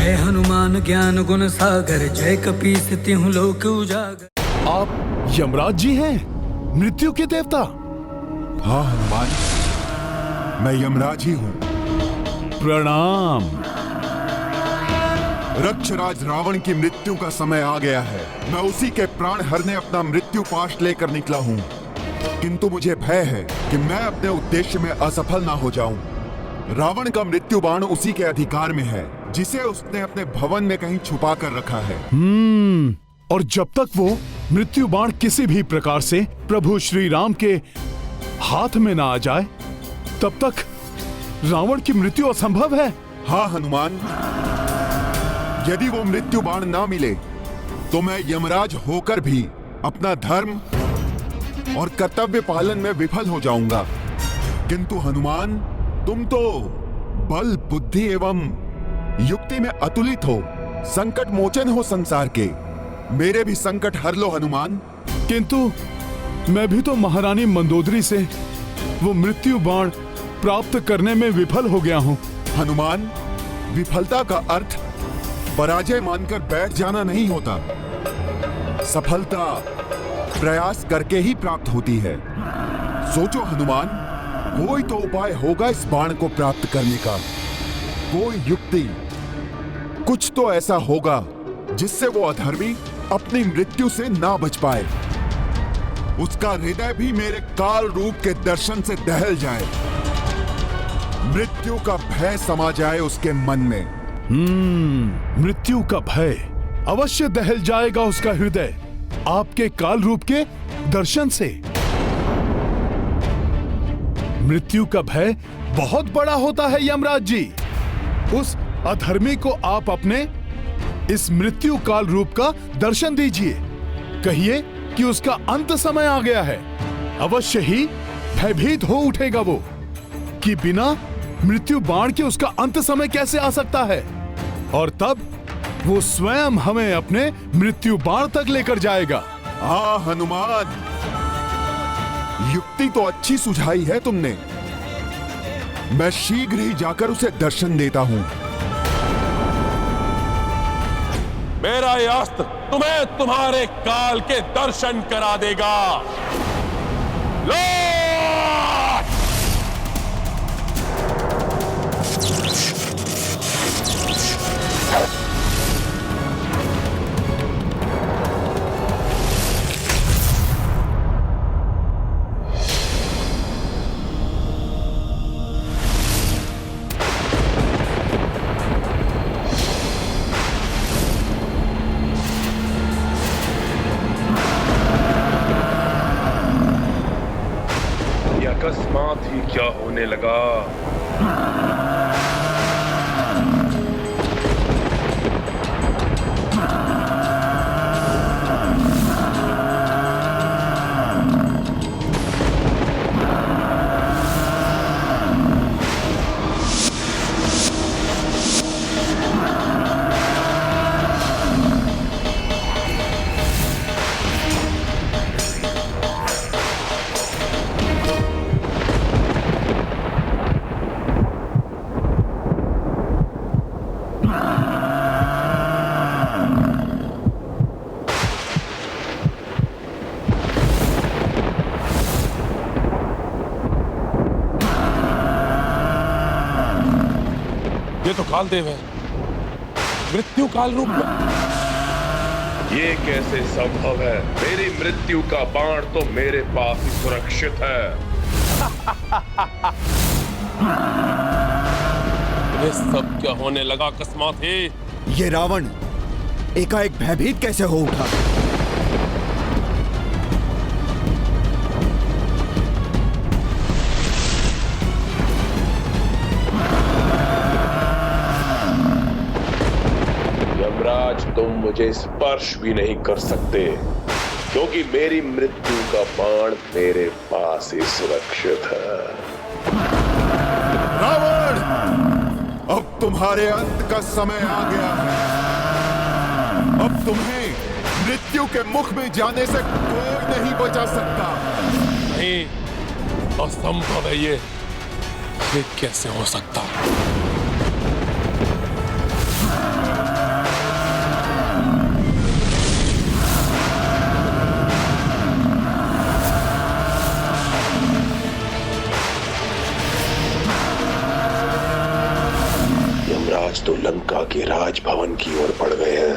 जय हनुमान ज्ञान गुण सागर, जय कपीस तिहुँ लोक उजागर। आप यमराज जी हैं, मृत्यु के देवता? हाँ हनुमान, मैं यमराज ही हूँ। प्रणाम। रक्षराज रावण की मृत्यु का समय आ गया है। मैं उसी के प्राण हरने अपना मृत्यु पाश लेकर निकला हूँ, किंतु मुझे भय है कि मैं अपने उद्देश्य में असफल ना हो जाऊं। रावण का मृत्यु बाण उसी के अधिकार में है, जिसे उसने अपने भवन में कहीं छुपा कर रखा है। और जब तक वो मृत्यु बाण किसी भी प्रकार से प्रभु श्री राम के हाथ में ना आ जाए, तब तक रावण की मृत्यु असंभव है। हाँ हनुमान, यदि वो मृत्यु बाण ना मिले तो मैं यमराज होकर भी अपना धर्म और कर्तव्य पालन में विफल हो जाऊंगा। किंतु हनुमान, तुम तो बल, बुद्धि एवं युक्ति में अतुलित हो, संकट मोचन हो संसार के। मेरे भी संकट हर लो हनुमान। किंतु मैं भी तो महारानी मंदोदरी से वो मृत्यु बाण प्राप्त करने में विफल हो गया हूँ। हनुमान, विफलता का अर्थ पराजय मानकर बैठ जाना नहीं होता। सफलता प्रयास करके ही प्राप्त होती है। सोचो हनुमान, कोई तो उपाय होगा इस बाण को प्राप्त करने का, कोई युक्ति, कुछ तो ऐसा होगा जिससे वो अधर्मी अपनी मृत्यु से ना बच पाए, उसका हृदय भी मेरे काल रूप के दर्शन से दहल जाए, मृत्यु का भय समा जाए उसके मन में। मृत्यु का भय अवश्य दहल जाएगा उसका हृदय आपके काल रूप के दर्शन से। मृत्यु का भय बहुत बड़ा होता है यमराज जी। उस अधर्मी को आप अपने इस मृत्यु काल रूप का दर्शन दीजिए। कहिए कि उसका अंत समय आ गया है। अवश्य ही भयभीत हो उठेगा वो कि बिना मृत्यु बाण के उसका अंत समय कैसे आ सकता है, और तब वो स्वयं हमें अपने मृत्यु बाण तक लेकर जाएगा। हाँ हनुमान, युक्ति तो अच्छी सुझाई है तुमने। मैं शीघ्र ही जाकर उसे दर्शन देता हूं। मेरा यह अस्त्र तुम्हें तुम्हारे काल के दर्शन करा देगा। लो! अकस्मात ही क्या होने लगा। ये तो कालदेव है, मृत्यु काल रूप में। ये कैसे संभव है? मेरी मृत्यु का बाण तो मेरे पास ही सुरक्षित है। ये सब क्या होने लगा अकस्मात ही? ये रावण एकाएक भयभीत कैसे हो उठा? यमराज, तुम मुझे स्पर्श भी नहीं कर सकते, क्योंकि मेरी मृत्यु का बाण मेरे पास ही सुरक्षित है। रावण, अब तुम्हारे अंत का समय आ गया है। अब तुम्हें मृत्यु के मुख में जाने से कोई नहीं बचा सकता। नहीं, असंभव है ये कैसे हो सकता? लंका के राजभवन की ओर बढ़ गए हैं।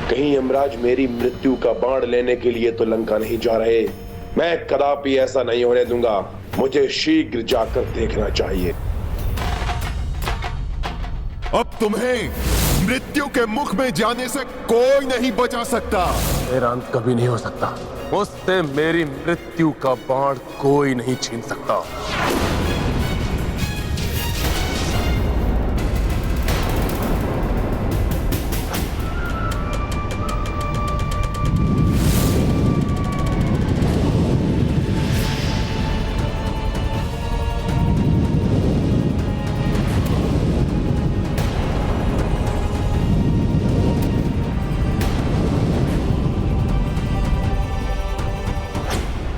कहीं यमराज मेरी मृत्यु का बाण लेने के लिए तो लंका नहीं जा रहे। मैं कदापि ऐसा नहीं होने दूंगा। मुझे शीघ्र जाकर देखना चाहिए। अब तुम्हें मृत्यु के मुख में जाने से कोई नहीं बचा सकता। मेरा अंत कभी नहीं हो सकता। मुझसे मेरी मृत्यु का बाण कोई नहीं छीन सकता।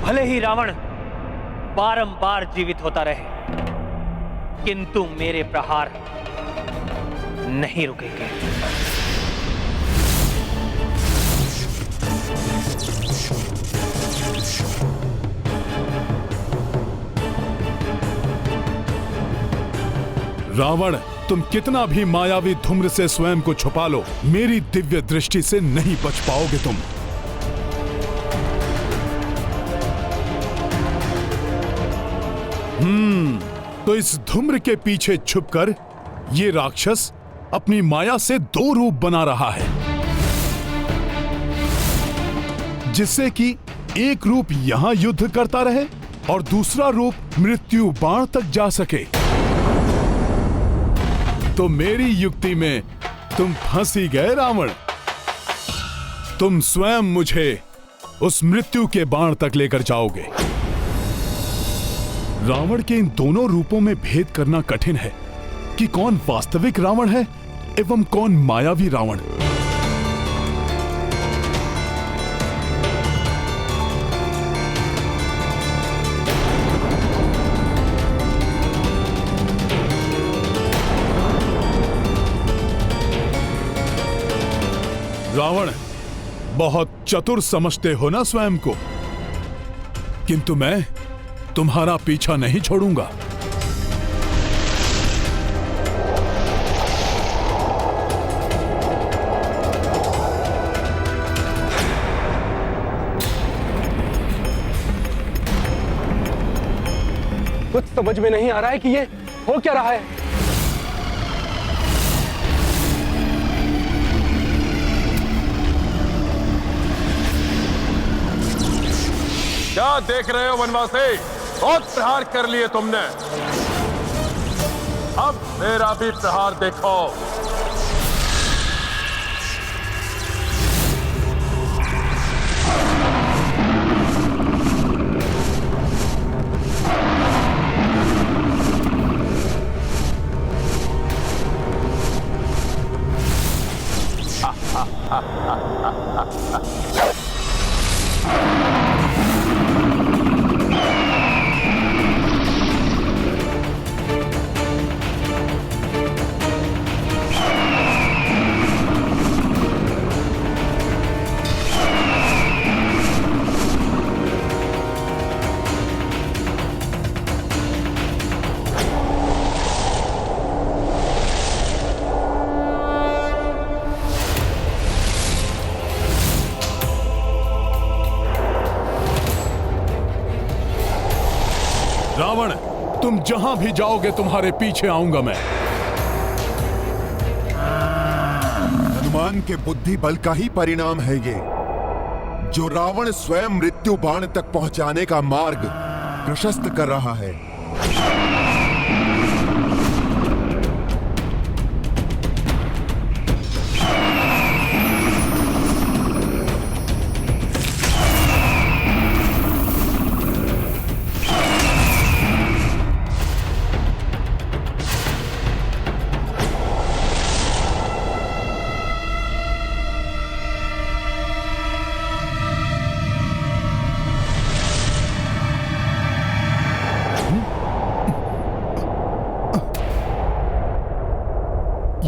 भले ही रावण बारंबार जीवित होता रहे, किंतु मेरे प्रहार नहीं रुकेंगे। रावण, तुम कितना भी मायावी धूम्र से स्वयं को छुपा लो, मेरी दिव्य दृष्टि से नहीं बच पाओगे तुम। तो इस धूम्र के पीछे छुपकर ये राक्षस अपनी माया से दो रूप बना रहा है, जिससे कि एक रूप यहां युद्ध करता रहे और दूसरा रूप मृत्यु बाण तक जा सके। तो मेरी युक्ति में तुम फंस ही गए रावण। तुम स्वयं मुझे उस मृत्यु के बाण तक लेकर जाओगे। रावण के इन दोनों रूपों में भेद करना कठिन है कि कौन वास्तविक रावण है एवं कौन मायावी रावण। रावण, बहुत चतुर समझते हो ना स्वयं को, किंतु मैं तुम्हारा पीछा नहीं छोड़ूंगा। कुछ समझ में नहीं आ रहा है कि ये हो क्या रहा है। क्या देख रहे हो वनवासी? बहुत प्रहार कर लिए तुमने, अब मेरा भी प्रहार देखो। रावण, तुम जहां भी जाओगे तुम्हारे पीछे आऊंगा मैं। हनुमान के बुद्धि बल का ही परिणाम है ये, जो रावण स्वयं मृत्यु बाण तक पहुंचाने का मार्ग प्रशस्त कर रहा है।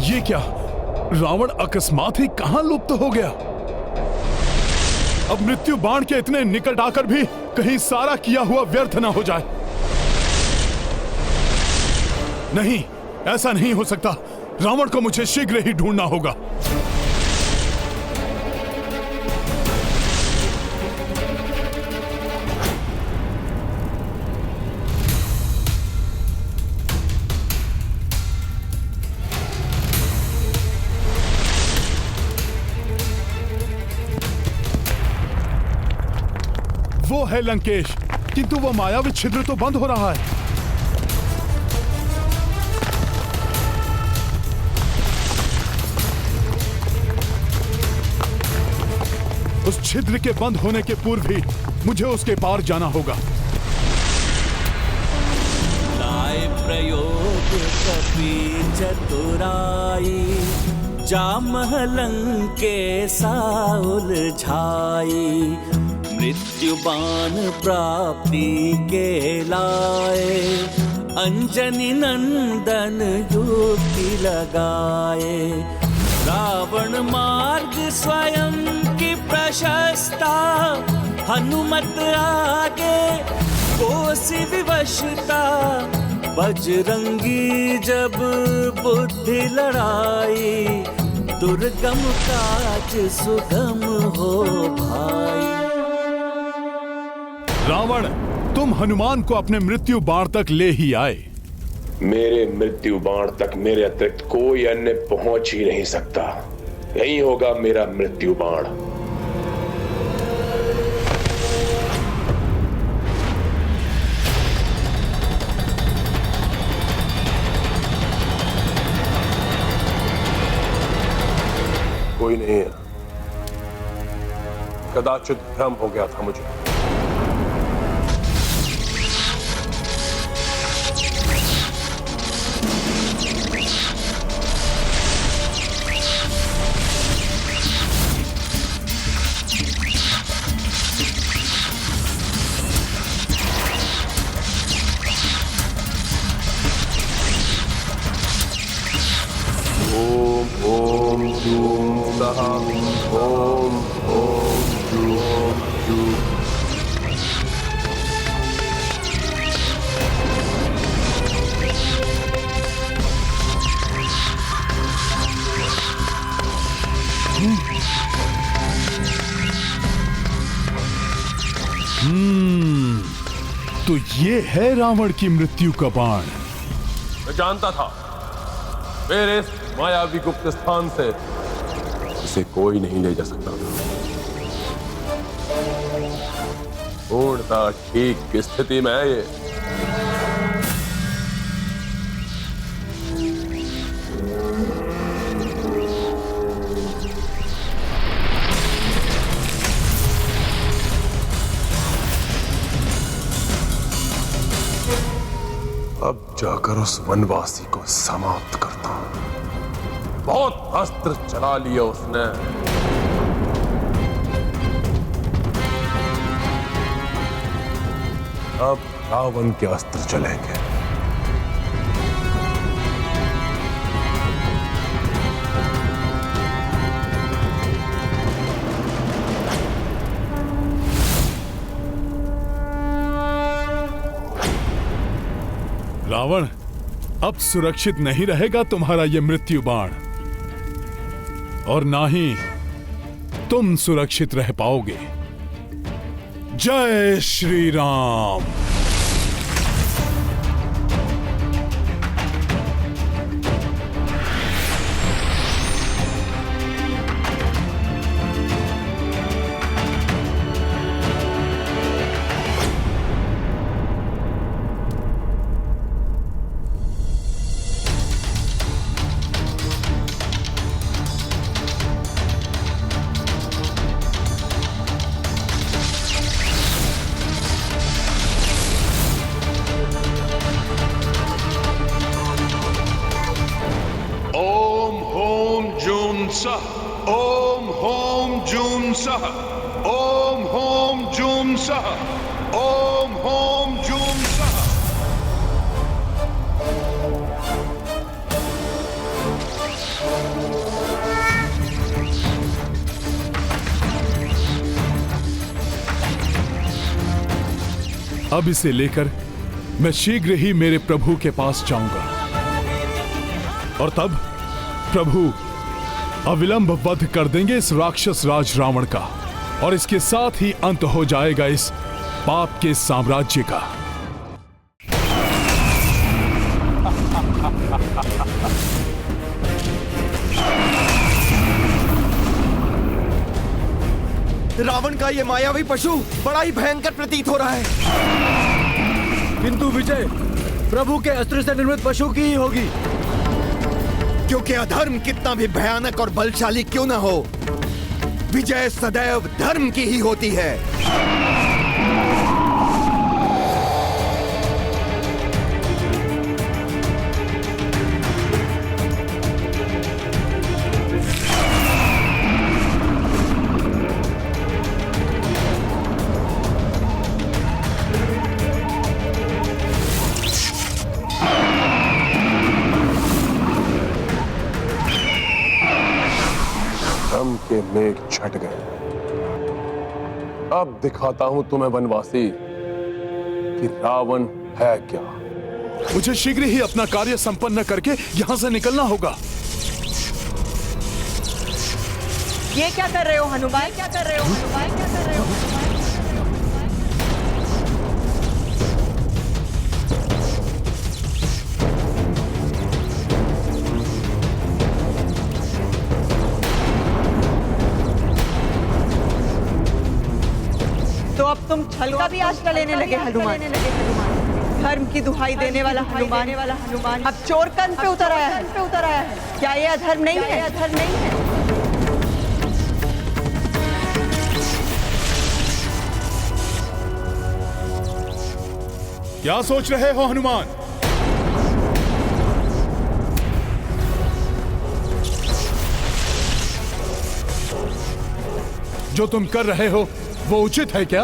ये क्या? रावण अकस्मात ही कहां लुप्त हो गया? अब मृत्यु बाण के इतने निकट आकर भी कहीं सारा किया हुआ व्यर्थ ना हो जाए। नहीं, ऐसा नहीं हो सकता। रावण को मुझे शीघ्र ही ढूंढना होगा। वो है लंकेश, किंतु वो मायावी छिद्र तो बंद हो रहा है। उस छिद्र के बंद होने के पूर्व ही मुझे उसके पार जाना होगा। लाए प्रयोग कपि चतुराई, जामह लंकेशा उलझाई। मृत्यु बाण प्राप्ति के लाए, अंजनी नंदन युक्ति लगाए। रावण मार्ग स्वयं की प्रशस्ता, हनुमत आगे कोसि विवशता। बजरंगी जब बुद्धि लड़ाई, दुर्गम काज सुगम हो भाई। रावण, तुम हनुमान को अपने मृत्यु बाण तक ले ही आए। मेरे मृत्यु बाण तक मेरे अतिरिक्त कोई अन्य पहुंच ही नहीं सकता। यही होगा मेरा मृत्यु बाण। कोई नहीं है, कदाचित भ्रम हो गया था मुझे। ओम जूम सहा, ओम जूम जूम। तो ये है रावण की मृत्यु का बाण। मैं जानता था मेरे इस मायावी गुप्त स्थान से इसे कोई नहीं ले जा सकता। पूर्णतः ठीक स्थिति में है ये। अब जाकर उस वनवासी को समाप्त करता हूं। बहुत अस्त्र चला लिया उसने। अब रावण के अस्त्र चलेंगे। रावण, अब सुरक्षित नहीं रहेगा तुम्हारा ये मृत्यु बाण, और ना ही तुम सुरक्षित रह पाओगे। जय श्री राम। ओम होम जूम सह, ओम होम जूम सह, ओम होम जूम सह। अब इसे लेकर मैं शीघ्र ही मेरे प्रभु के पास जाऊंगा। और तब प्रभु अविलंब वध कर देंगे इस राक्षस राज रावण का, और इसके साथ ही अंत हो जाएगा इस पाप के साम्राज्य का। रावण का ये मायावी पशु बड़ा ही भयंकर प्रतीत हो रहा है। किंतु विजय प्रभु के अस्त्र से निर्मित पशु की ही होगी, क्योंकि अधर्म कितना भी भयानक और बलशाली क्यों न हो, विजय सदैव धर्म की ही होती है। धर्म के मेघ छट गए। अब दिखाता हूं तुम्हें वनवासी कि रावण है क्या। मुझे शीघ्र ही अपना कार्य संपन्न करके यहां से निकलना होगा। ये क्या कर रहे हो हनुमान? क्या कर रहे हो हनुमान? क्या कर रहे हो हनुमान? तो अब तुम छल का भी आश्रय लेने लगे हनुमान। धर्म की दुहाई देने वाला हनुमान अब चोर कंध पे उतर आया है। क्या ये अधर्म नहीं है? अधर्म नहीं है। क्या सोच रहे हो हनुमान? जो तुम कर रहे हो वो उचित है क्या?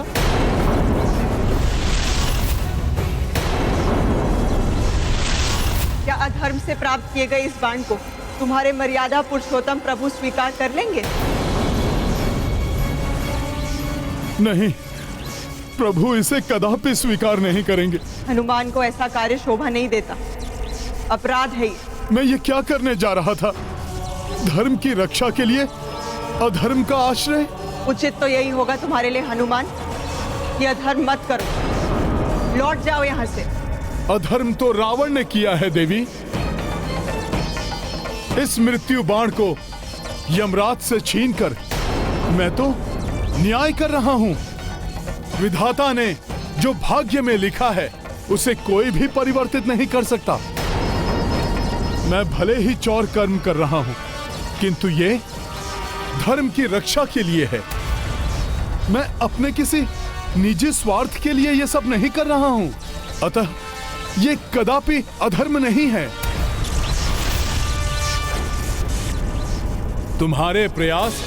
क्या अधर्म से प्राप्त किए गए इस बाण को तुम्हारे मर्यादा पुरुषोत्तम प्रभु स्वीकार कर लेंगे? नहीं, प्रभु इसे कदापि स्वीकार नहीं करेंगे। हनुमान को ऐसा कार्य शोभा नहीं देता, अपराध है ये। मैं ये क्या करने जा रहा था? धर्म की रक्षा के लिए अधर्म का आश्रय? उचित तो यही होगा तुम्हारे लिए हनुमान, ये अधर्म मत करो, लौट जाओ यहाँ से। अधर्म तो रावण ने किया है देवी। इस मृत्यु बाण को यमराज से छीनकर मैं तो न्याय कर रहा हूं। विधाता ने जो भाग्य में लिखा है उसे कोई भी परिवर्तित नहीं कर सकता। मैं भले ही चौर कर्म कर रहा हूं, किंतु ये धर्म की रक्षा के लिए है। मैं अपने किसी निजी स्वार्थ के लिए ये सब नहीं कर रहा हूं। अतः ये कदापि अधर्म नहीं है। तुम्हारे प्रयास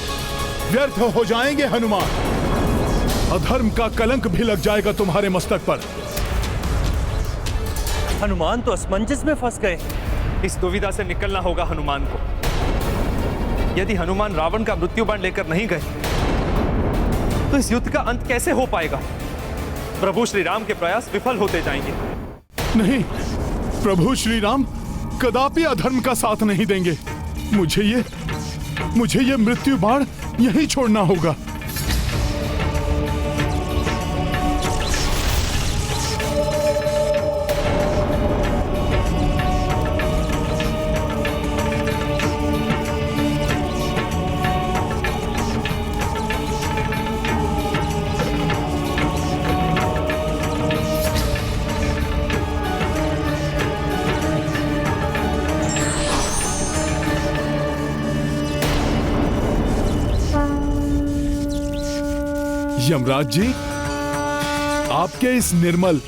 व्यर्थ हो जाएंगे हनुमान। अधर्म का कलंक भी लग जाएगा तुम्हारे मस्तक पर। हनुमान तो असमंजस में फंस गए। इस दुविधा से निकलना होगा हनुमान को। यदि हनुमान रावण का मृत्यु बाण लेकर नहीं गए तो इस युद्ध का अंत कैसे हो पाएगा? प्रभु श्री राम के प्रयास विफल होते जाएंगे। नहीं, प्रभु श्री राम कदापि अधर्म का साथ नहीं देंगे। मुझे ये मृत्यु बाण यहीं छोड़ना होगा। यमराज जी, आपके इस निर्मल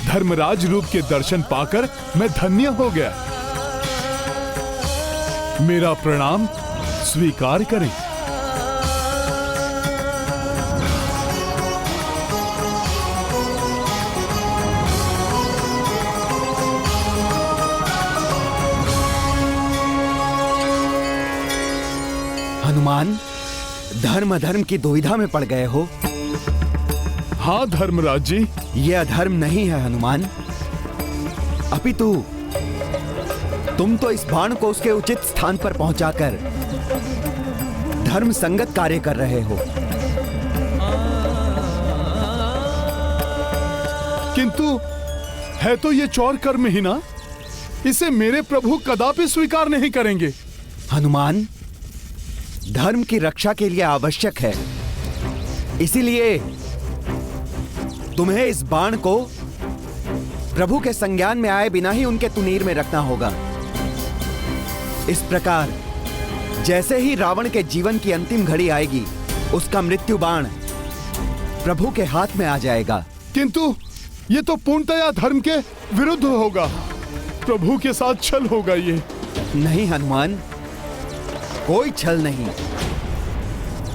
धर्मराज रूप के दर्शन पाकर मैं धन्य हो गया। मेरा प्रणाम स्वीकार करें। हनुमान, धर्म अधर्म की दुविधा में पड़ गए हो। हाँ धर्मराज जी। ये अधर्म नहीं है हनुमान, अपितु तुम तो इस बाण को उसके उचित स्थान पर पहुंचाकर धर्म संगत कार्य कर रहे हो। किंतु है तो ये चौर कर्म ही ना, इसे मेरे प्रभु कदापि स्वीकार नहीं करेंगे। हनुमान, धर्म की रक्षा के लिए आवश्यक है, इसीलिए तुम्हें इस बाण को प्रभु के संज्ञान में आए बिना ही उनके तुनीर में रखना होगा। इस प्रकार जैसे ही रावण के जीवन की अंतिम घड़ी आएगी, उसका मृत्यु बाण प्रभु के हाथ में आ जाएगा। किंतु ये तो पूर्णतया धर्म के विरुद्ध होगा, प्रभु के साथ छल होगा ये। नहीं हनुमान, कोई छल नहीं,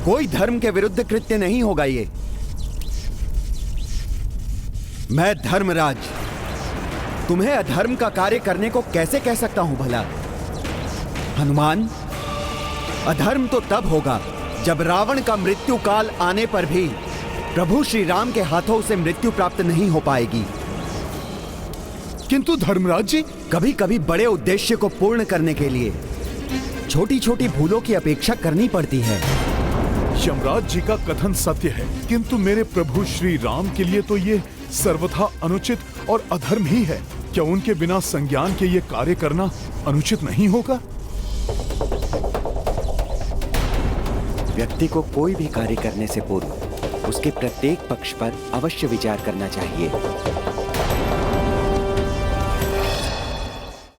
कोई धर्म के विरुद्ध कृत्य नहीं होगा ये। मैं धर्मराज तुम्हें अधर्म का कार्य करने को कैसे कह सकता हूं भला? हनुमान, अधर्म तो तब होगा जब रावण का मृत्यु काल आने पर भी प्रभु श्री राम के हाथों उसे मृत्यु प्राप्त नहीं हो पाएगी। किंतु धर्मराज जी, कभी कभी बड़े उद्देश्य को पूर्ण करने के लिए छोटी छोटी भूलों की अपेक्षा करनी पड़ती है। यमराज जी का कथन सत्य है, किंतु मेरे प्रभु श्री राम के लिए तो ये सर्वथा अनुचित और अधर्म ही है। क्या उनके बिना संज्ञान के ये कार्य करना अनुचित नहीं होगा? व्यक्ति को कोई भी कार्य करने से पूर्व उसके प्रत्येक पक्ष पर अवश्य विचार करना चाहिए।